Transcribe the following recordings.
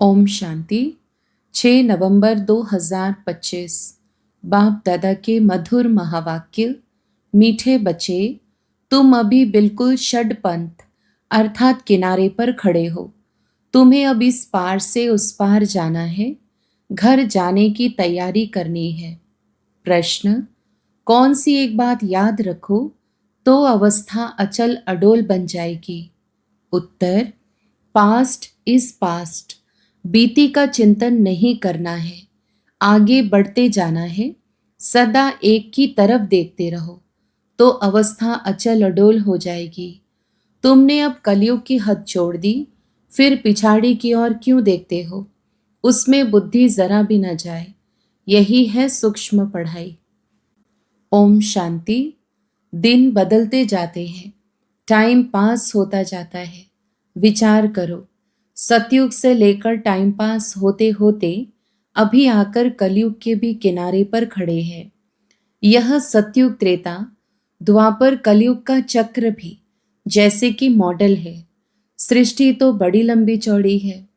ओम शांति। 6 नवंबर 2025। बाप दादा के मधुर महावाक्य। मीठे बच्चे, तुम अभी बिल्कुल षडपंथ अर्थात किनारे पर खड़े हो। तुम्हें अब इस पार से उस पार जाना है, घर जाने की तैयारी करनी है। प्रश्न, कौन सी एक बात याद रखो तो अवस्था अचल अडोल बन जाएगी? उत्तर, पास्ट इज पास्ट। बीती का चिंतन नहीं करना है, आगे बढ़ते जाना है। सदा एक की तरफ देखते रहो तो अवस्था अचल अडोल हो जाएगी। तुमने अब कलयुग की हद छोड़ दी, फिर पिछाड़ी की ओर क्यों देखते हो? उसमें बुद्धि जरा भी न जाए। यही है सूक्ष्म पढ़ाई। ओम शांति। दिन बदलते जाते हैं, टाइम पास होता जाता है। विचार करो, सतयुग से लेकर टाइम पास होते होते अभी आकर कलयुग के भी किनारे पर खड़े हैं। यह सतयुग त्रेता द्वापर कलयुग का चक्र भी जैसे कि मॉडल है। सृष्टि तो बड़ी लंबी चौड़ी है,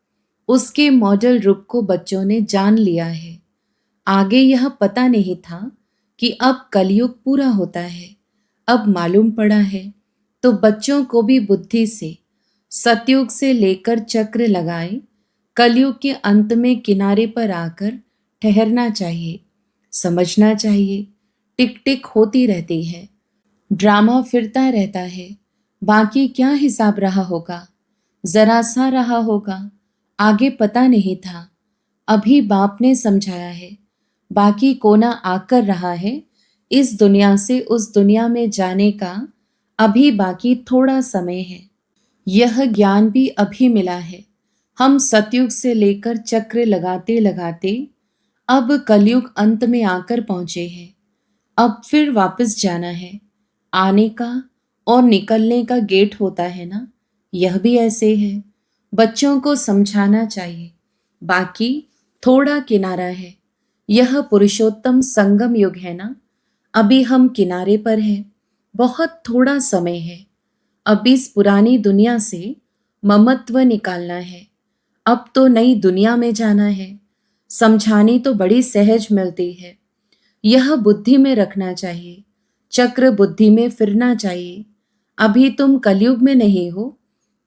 उसके मॉडल रूप को बच्चों ने जान लिया है। आगे यह पता नहीं था कि अब कलयुग पूरा होता है। अब मालूम पड़ा है तो बच्चों को भी बुद्धि से सतयुग से लेकर चक्र लगाए कलयुग के अंत में किनारे पर आकर ठहरना चाहिए। समझना चाहिए, टिक टिक होती रहती है, ड्रामा फिरता रहता है। बाकी क्या हिसाब रहा होगा? जरा सा रहा होगा, आगे पता नहीं था। अभी बाप ने समझाया है, बाकी कोना आकर रहा है। इस दुनिया से उस दुनिया में जाने का अभी बाकी थोड़ा समय है। यह ज्ञान भी अभी मिला है। हम सतयुग से लेकर चक्र लगाते लगाते अब कलयुग अंत में आकर पहुंचे हैं। अब फिर वापस जाना है। आने का और निकलने का गेट होता है ना, यह भी ऐसे है। बच्चों को समझाना चाहिए। बाकी थोड़ा किनारा है। यह पुरुषोत्तम संगम युग है ना, अभी हम किनारे पर हैं। बहुत थोड़ा समय है। अब इस पुरानी दुनिया से ममत्व निकालना है। अब तो नई दुनिया में जाना है। समझानी तो बड़ी सहज मिलती है। यह बुद्धि में रखना चाहिए, चक्र बुद्धि में फिरना चाहिए। अभी तुम कलयुग में नहीं हो,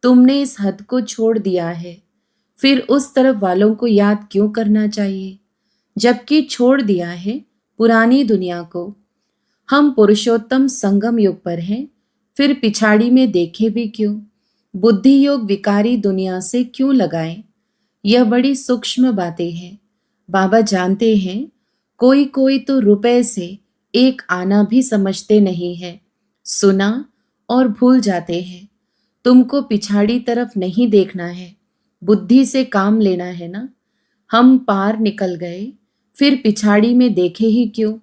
तुमने इस हद को छोड़ दिया है। फिर उस तरफ वालों को याद क्यों करना चाहिए, जबकि छोड़ दिया है पुरानी दुनिया को। हम पुरुषोत्तम संगम युग पर हैं, फिर पिछाड़ी में देखे भी क्यों? बुद्धि योग विकारी दुनिया से क्यों लगाएं? यह बड़ी सूक्ष्म बातें हैं। बाबा जानते हैं, कोई कोई तो रुपए से एक आना भी समझते नहीं है। सुना और भूल जाते हैं। तुमको पिछाड़ी तरफ नहीं देखना है, बुद्धि से काम लेना है ना। हम पार निकल गए, फिर पिछाड़ी में देखे ही क्यों?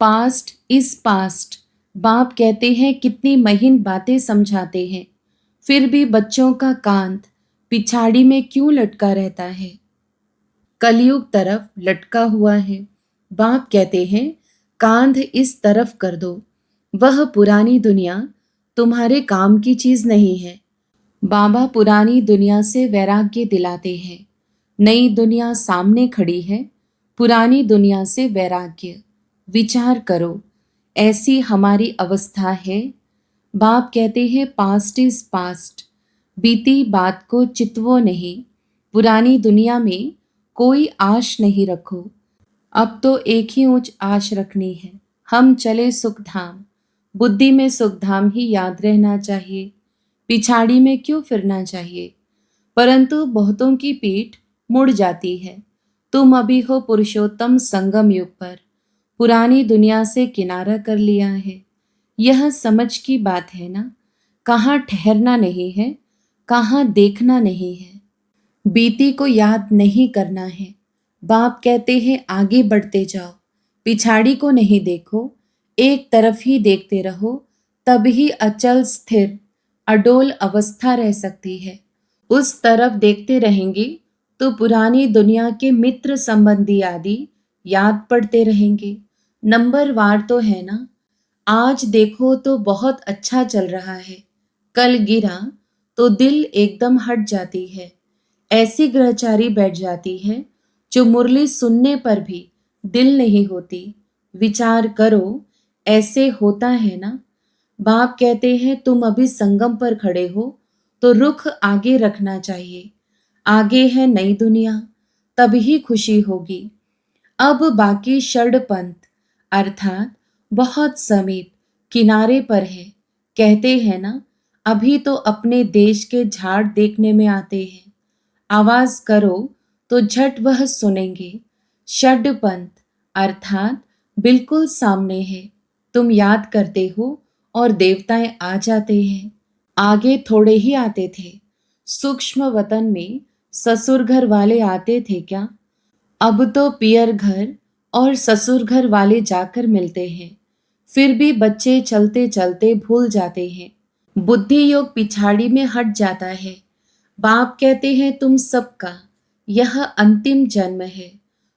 Past is past. बाप कहते हैं, कितनी महीन बातें समझाते हैं, फिर भी बच्चों का कांध पिछाड़ी में क्यों लटका रहता है? कलयुग तरफ लटका हुआ है। बाप कहते हैं, कांध इस तरफ कर दो। वह पुरानी दुनिया तुम्हारे काम की चीज नहीं है। बाबा पुरानी दुनिया से वैराग्य दिलाते हैं। नई दुनिया सामने खड़ी है, पुरानी दुनिया से वैराग्य। विचार करो, ऐसी हमारी अवस्था है। बाप कहते हैं, पास्ट इज पास्ट। बीती बात को चितवो नहीं। पुरानी दुनिया में कोई आश नहीं रखो। अब तो एक ही ऊंच आश रखनी है, हम चले सुखधाम। बुद्धि में सुखधाम ही याद रहना चाहिए, पिछाड़ी में क्यों फिरना चाहिए? परंतु बहुतों की पीठ मुड़ जाती है। तुम अभी हो पुरुषोत्तम संगम युग पर, पुरानी दुनिया से किनारा कर लिया है। यह समझ की बात है ना, कहाँ ठहरना नहीं है, कहाँ देखना नहीं है। बीती को याद नहीं करना है। बाप कहते हैं, आगे बढ़ते जाओ, पिछाड़ी को नहीं देखो, एक तरफ ही देखते रहो। तभी अचल स्थिर अडोल अवस्था रह सकती है। उस तरफ देखते रहेंगे तो पुरानी दुनिया के मित्र संबंधी आदि याद पड़ते रहेंगे। नंबर वार तो है ना। आज देखो तो बहुत अच्छा चल रहा है, कल गिरा तो दिल एकदम हट जाती है। ऐसी ग्रहचारी बैठ जाती है जो मुरली सुनने पर भी दिल नहीं होती। विचार करो, ऐसे होता है ना। बाप कहते हैं तुम अभी संगम पर खड़े हो तो रुख आगे रखना चाहिए। आगे है नई दुनिया, तभी खुशी होगी। अब बाकी षडपंथ अर्थात बहुत समीप किनारे पर है। कहते हैं ना, अभी तो अपने देश के झाड़ देखने में आते हैं। आवाज करो तो झट वह सुनेंगे। षडपंथ अर्थात बिल्कुल सामने है। तुम याद करते हो और देवताएं आ जाते हैं। आगे थोड़े ही आते थे। सूक्ष्म वतन में ससुर घर वाले आते थे क्या? अब तो पियर घर और ससुर घर वाले जाकर मिलते हैं। फिर भी बच्चे चलते चलते भूल जाते हैं। बुद्धि योग पिछाड़ी में हट जाता है। बाप कहते हैं तुम सबका यह अंतिम जन्म है।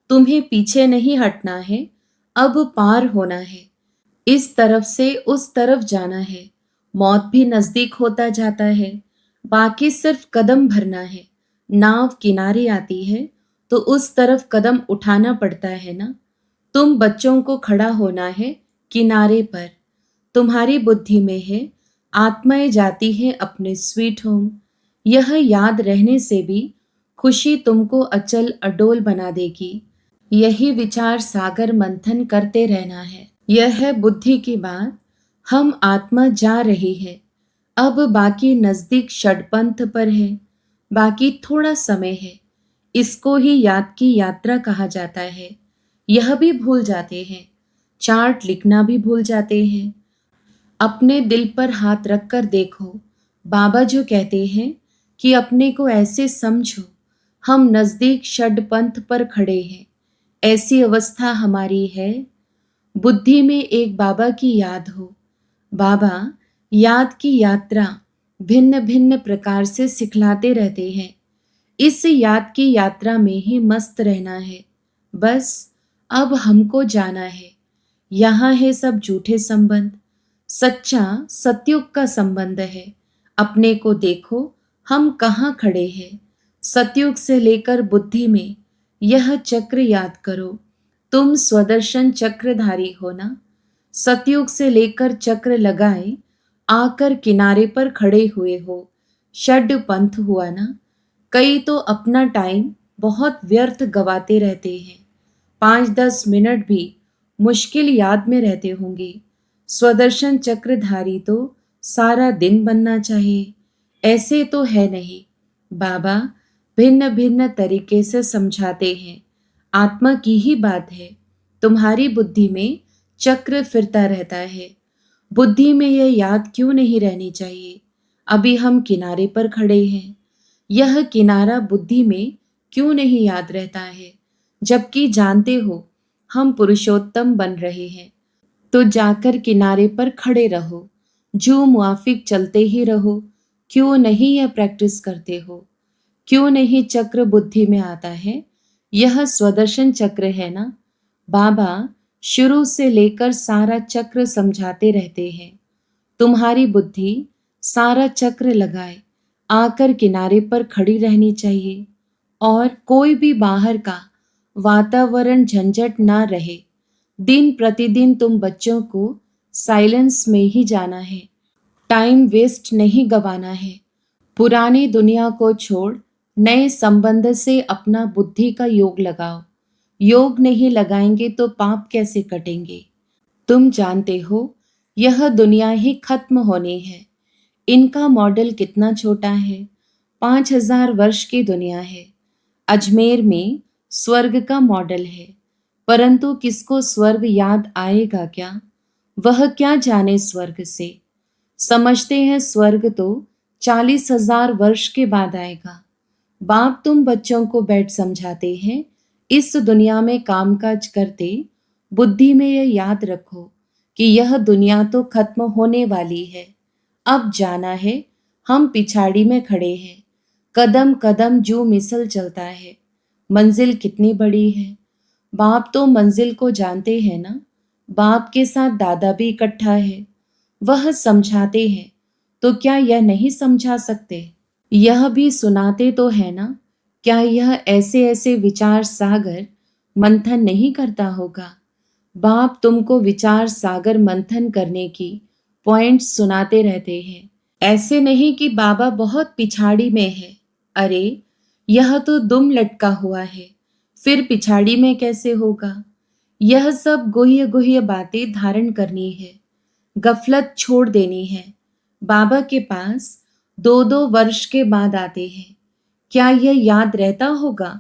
तुम्हें पीछे नहीं हटना है, अब पार होना है। इस तरफ से उस तरफ जाना है। मौत भी नजदीक होता जाता है। बाकी सिर्फ कदम भरना है। नाव किनारे आती है तो उस तरफ कदम उठाना पड़ता है ना। तुम बच्चों को खड़ा होना है किनारे पर। तुम्हारी बुद्धि में है आत्माएं जाती हैं अपने स्वीट होम। यह याद रहने से भी खुशी तुमको अचल अडोल बना देगी। यही विचार सागर मंथन करते रहना है। यह है बुद्धि की बात। हम आत्मा जा रही है। अब बाकी नजदीक षडपंथ पर है। बाकी थोड़ा समय है। इसको ही याद की यात्रा कहा जाता है। यह भी भूल जाते हैं। चार्ट लिखना भी भूल जाते हैं। अपने दिल पर हाथ रखकर देखो। बाबा जो कहते हैं कि अपने को ऐसे समझो हम नजदीक षडपंथ पर खड़े हैं। ऐसी अवस्था हमारी है। बुद्धि में एक बाबा की याद हो। बाबा याद की यात्रा भिन्न भिन्न प्रकार से सिखलाते रहते हैं। इस याद की यात्रा में ही मस्त रहना है। बस अब हमको जाना है। यहाँ है सब झूठे संबंध। सच्चा सतयुग का संबंध है। अपने को देखो हम कहाँ खड़े हैं। सतयुग से लेकर बुद्धि में यह चक्र याद करो। तुम स्वदर्शन चक्रधारी हो ना। सतयुग से लेकर चक्र लगाए आकर किनारे पर खड़े हुए हो। षड पंथ हुआ ना। कई तो अपना टाइम बहुत व्यर्थ गवाते रहते हैं। 5-10 मिनट भी मुश्किल याद में रहते होंगे। स्वदर्शन चक्रधारी तो सारा दिन बनना चाहिए। ऐसे तो है नहीं। बाबा भिन्न भिन्न तरीके से समझाते हैं। आत्मा की ही बात है। तुम्हारी बुद्धि में चक्र फिरता रहता है। बुद्धि में यह याद क्यों नहीं रहनी चाहिए? अभी हम किनारे पर खड़े हैं। यह किनारा बुद्धि में क्यों नहीं याद रहता है? जबकि जानते हो हम पुरुषोत्तम बन रहे हैं। तो जाकर किनारे पर खड़े रहो। जो मुआफिक चलते ही रहो। क्यों नहीं यह प्रैक्टिस करते हो? क्यों नहीं चक्र बुद्धि में आता है? यह स्वदर्शन चक्र है ना। बाबा शुरू से लेकर सारा चक्र समझाते रहते हैं। तुम्हारी बुद्धि सारा चक्र लगाए आकर किनारे पर खड़ी रहनी चाहिए। और कोई भी बाहर का वातावरण झंझट ना रहे। दिन प्रतिदिन तुम बच्चों को साइलेंस में ही जाना है। टाइम वेस्ट नहीं गवाना है। पुरानी दुनिया को छोड़ नए संबंध से अपना बुद्धि का योग लगाओ। योग नहीं लगाएंगे तो पाप कैसे कटेंगे? तुम जानते हो यह दुनिया ही खत्म होनी है। इनका मॉडल कितना छोटा है। 5000 वर्ष की दुनिया है। अजमेर में स्वर्ग का मॉडल है। परंतु किसको स्वर्ग याद आएगा क्या? वह क्या जाने स्वर्ग से। समझते हैं स्वर्ग तो 40,000 वर्ष के बाद आएगा। बाप तुम बच्चों को बैठ समझाते हैं। इस दुनिया में कामकाज करते बुद्धि में यह याद रखो कि यह दुनिया तो खत्म होने वाली है। अब जाना है। हम पिछाड़ी में खड़े हैं। कदम कदम जू मिसल चलता है। मंजिल कितनी बड़ी है। बाप तो मंजिल को जानते हैं ना। बाप के साथ दादा भी इकट्ठा है। वह समझाते हैं तो क्या यह नहीं समझा सकते? यह भी सुनाते तो है ना। क्या यह ऐसे ऐसे विचार सागर मंथन नहीं करता होगा? बाप तुमको विचार सागर मंथन करने की पॉइंट्स सुनाते रहते हैं। ऐसे नहीं कि बाबा बहुत पिछाड़ी में है। अरे, यह तो दुम लटका हुआ है, फिर पिछाड़ी में कैसे होगा? यह सब गुह्य गुह्य बातें धारण करनी है, गफलत छोड़ देनी है। बाबा के पास 2-2 वर्ष के बाद आते हैं। क्या यह याद रहता होगा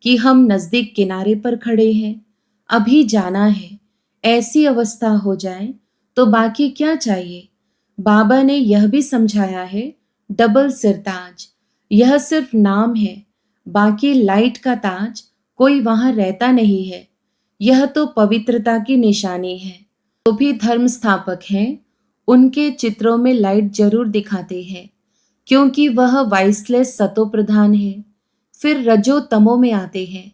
कि हम नजदीक किनारे पर खड़े हैं, अभी जाना है? ऐसी अवस्था हो जाए तो बाकी क्या चाहिए? बाबा ने यह भी समझाया है, डबल सिरताज यह सिर्फ नाम है, बाकी लाइट का ताज कोई वहां रहता नहीं है। यह तो पवित्रता की निशानी है। जो भी धर्म स्थापक हैं, उनके चित्रों में लाइट जरूर दिखाते हैं, क्योंकि वह वाइसलेस सतो प्रधान है। फिर रजो तमो में आते हैं।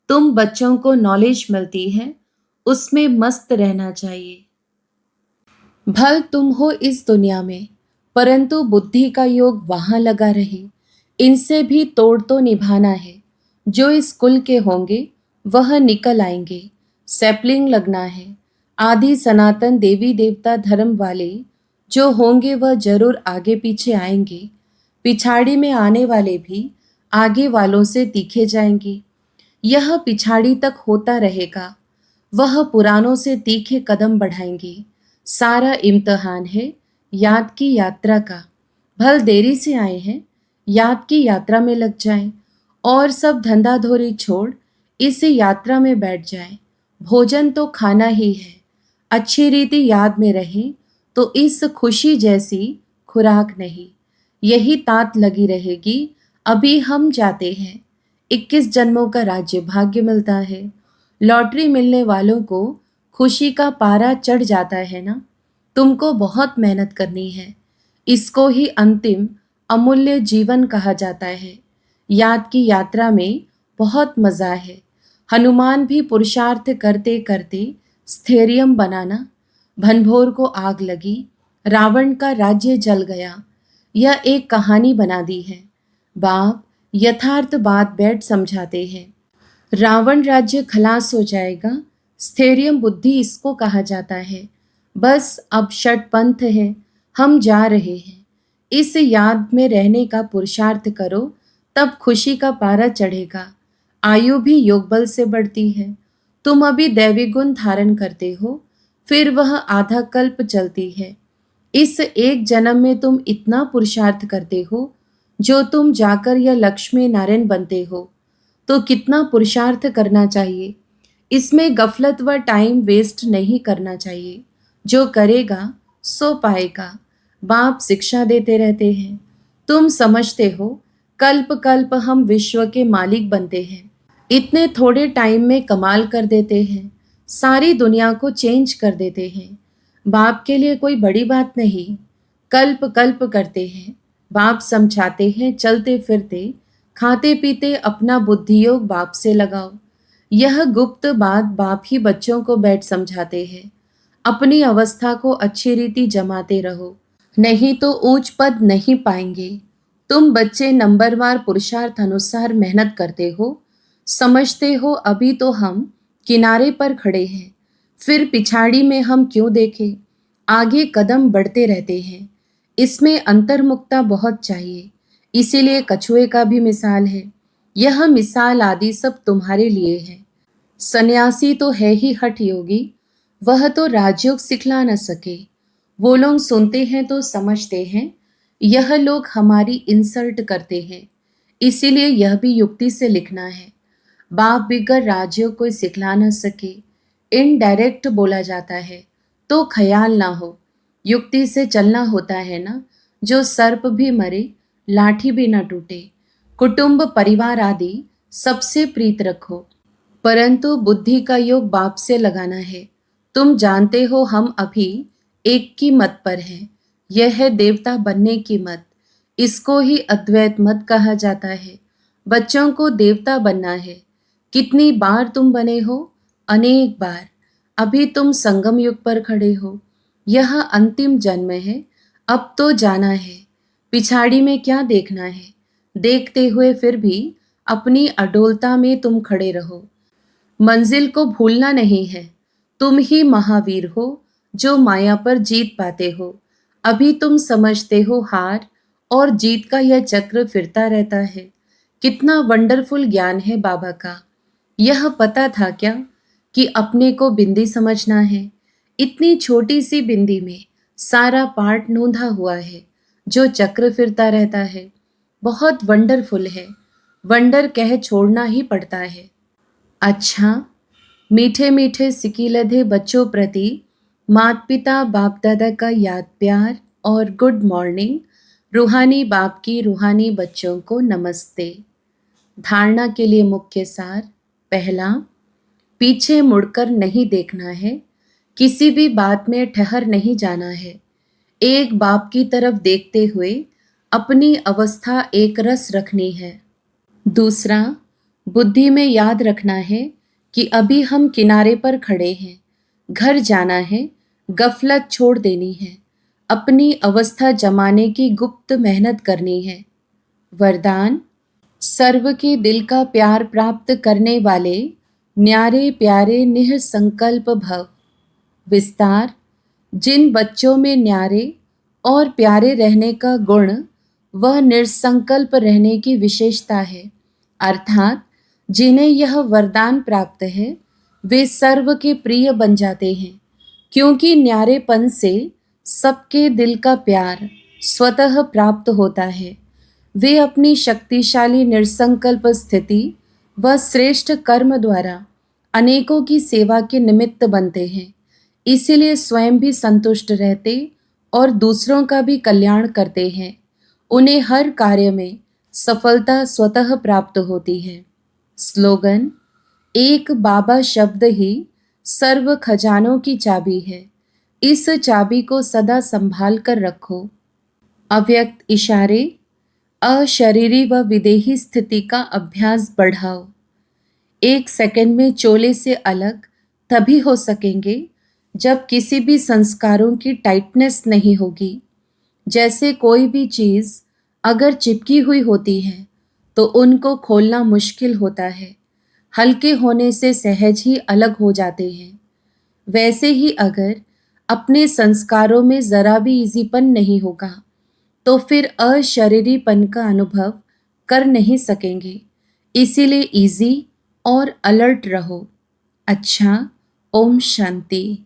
तुम बच्चों को नॉलेज मिलती है, उसमें मस्त रहना चाहिए। भल तुम हो इस दुनिया में, परंतु बुद्धि का योग वहां लगा रहे। इनसे भी तोड़ तो निभाना है। जो इस कुल के होंगे वह निकल आएंगे। सैपलिंग लगना है। आदि सनातन देवी देवता धर्म वाले जो होंगे वह जरूर आगे पीछे आएंगे। पिछाड़ी में आने वाले भी आगे वालों से तीखे जाएंगे। यह पिछाड़ी तक होता रहेगा। वह पुरानों से तीखे कदम बढ़ाएंगे। सारा इम्तहान है याद की यात्रा का। भल देरी से आए हैं, याद की यात्रा में लग जाएं और सब धंधाधोरी छोड़ इस यात्रा में बैठ जाएं। भोजन तो खाना ही है। अच्छी रीति याद में रहें तो इस खुशी जैसी खुराक नहीं। यही तात लगी रहेगी। अभी हम जाते हैं, 21 जन्मों का राज्य भाग्य मिलता है। लॉटरी मिलने वालों को खुशी का पारा चढ़ जाता है ना। तुमको बहुत मेहनत करनी है। इसको ही अंतिम अमूल्य जीवन कहा जाता है। याद की यात्रा में बहुत मजा है। हनुमान भी पुरुषार्थ करते करते स्थैर्यम बनाना। भनभोर को आग लगी, रावण का राज्य जल गया। यह एक कहानी बना दी है। बाप यथार्थ बात बैठ समझाते हैं। रावण राज्य खलास हो जाएगा। स्थैर्यम बुद्धि इसको कहा जाता है। बस अब षटपंथ है, हम जा रहे हैं। इस याद में रहने का पुरुषार्थ करो, तब खुशी का पारा चढ़ेगा। आयु भी योग बल से बढ़ती है। तुम अभी दैवी गुण धारण करते हो, फिर वह आधा कल्प चलती है। इस एक जन्म में तुम इतना पुरुषार्थ करते हो, जो तुम जाकर यह लक्ष्मी नारायण बनते हो, तो कितना पुरुषार्थ करना चाहिए। इसमें गफलत व टाइम वेस्ट नहीं करना चाहिए। जो करेगा सो पाएगा। बाप शिक्षा देते रहते हैं। तुम समझते हो कल्प कल्प हम विश्व के मालिक बनते हैं। इतने थोड़े टाइम में कमाल कर देते हैं। सारी दुनिया को चेंज कर देते हैं। बाप के लिए कोई बड़ी बात नहीं। कल्प कल्प करते हैं। बाप समझाते हैं, चलते फिरते खाते पीते अपना बुद्धियोग बाप से लगाओ। यह गुप्त बात बाप ही बच्चों को बैठ समझाते हैं। अपनी अवस्था को अच्छी रीति जमाते रहो, नहीं तो ऊंच पद नहीं पाएंगे। तुम बच्चे नंबरवार पुरुषार्थ अनुसार मेहनत करते हो। समझते हो अभी तो हम किनारे पर खड़े हैं, फिर पिछाड़ी में हम क्यों देखें। आगे कदम बढ़ते रहते हैं। इसमें अंतर्मुखता बहुत चाहिए। इसीलिए कछुए का भी मिसाल है। यह मिसाल आदि सब तुम्हारे लिए है। सन्यासी तो है ही हठ योगी, वह तो राजयोग सिखला न सके। वो लोग सुनते हैं तो समझते हैं यह लोग हमारी इंसल्ट करते हैं, इसीलिए यह भी युक्ति से लिखना है। बाप बिगर राजयोग कोई सिखला न सके, इनडायरेक्ट बोला जाता है तो ख्याल ना हो। युक्ति से चलना होता है ना। जो सर्प भी मरे, लाठी भी न टूटे। कुटुंब परिवार आदि सबसे प्रीत रखो, परंतु बुद्धि का योग बाप से लगाना है। तुम जानते हो हम अभी एक की मत पर हैं। यह है देवता बनने की मत। इसको ही अद्वैत मत कहा जाता है। बच्चों को देवता बनना है। कितनी बार तुम बने हो? अनेक बार। अभी तुम संगम युग पर खड़े हो। यह अंतिम जन्म है। अब तो जाना है। पिछाड़ी में क्या देखना है? देखते हुए फिर भी अपनी अडोलता में तुम खड़े रहो। मंजिल को भूलना नहीं है। तुम ही महावीर हो जो माया पर जीत पाते हो। अभी तुम समझते हो हार और जीत का यह चक्र फिरता रहता है। कितना वंडरफुल ज्ञान है बाबा का। यह पता था क्या कि अपने को बिंदी समझना है। इतनी छोटी सी बिंदी में सारा पार्ट नोंधा हुआ है जो चक्र फिरता रहता है। बहुत वंडरफुल है। वंडर कह छोड़ना ही पड़ता है। अच्छा, मीठे मीठे सिकीलधे बच्चों प्रति माता पिता बाप दादा का याद प्यार और गुड मॉर्निंग। रूहानी बाप की रूहानी बच्चों को नमस्ते। धारणा के लिए मुख्य सार। पहला, पीछे मुड़कर नहीं देखना है। किसी भी बात में ठहर नहीं जाना है। एक बाप की तरफ देखते हुए अपनी अवस्था एक रस रखनी है। दूसरा, बुद्धि में याद रखना है कि अभी हम किनारे पर खड़े हैं। घर जाना है, गफलत छोड़ देनी है, अपनी अवस्था जमाने की गुप्त मेहनत करनी है। वरदान, सर्व के दिल का प्यार प्राप्त करने वाले न्यारे प्यारे निःसंकल्प भव। विस्तार, जिन बच्चों में न्यारे और प्यारे रहने का गुण वह निसंकल्प रहने की विशेषता है, अर्थात जिन्हें यह वरदान प्राप्त है वे सर्व के प्रिय बन जाते हैं, क्योंकि न्यारेपन से सबके दिल का प्यार स्वतः प्राप्त होता है। वे अपनी शक्तिशाली निसंकल्प स्थिति व श्रेष्ठ कर्म द्वारा अनेकों की सेवा के निमित्त बनते हैं। इसीलिए स्वयं भी संतुष्ट रहते और दूसरों का भी कल्याण करते हैं। उन्हें हर कार्य में सफलता स्वतः प्राप्त होती है। स्लोगन, एक बाबा शब्द ही सर्व खजानों की चाबी है। इस चाबी को सदा संभाल कर रखो। अव्यक्त इशारे, अशरीरी व विदेही स्थिति का अभ्यास बढ़ाओ। 1 सेकंड में चोले से अलग तभी हो सकेंगे जब किसी भी संस्कारों की टाइटनेस नहीं होगी। जैसे कोई भी चीज़ अगर चिपकी हुई होती है तो उनको खोलना मुश्किल होता है। हल्के होने से सहज ही अलग हो जाते हैं। वैसे ही अगर अपने संस्कारों में ज़रा भी इजीपन नहीं होगा तो फिर अशरीरीपन का अनुभव कर नहीं सकेंगे। इसीलिए इजी और अलर्ट रहो। अच्छा, ओम शांति।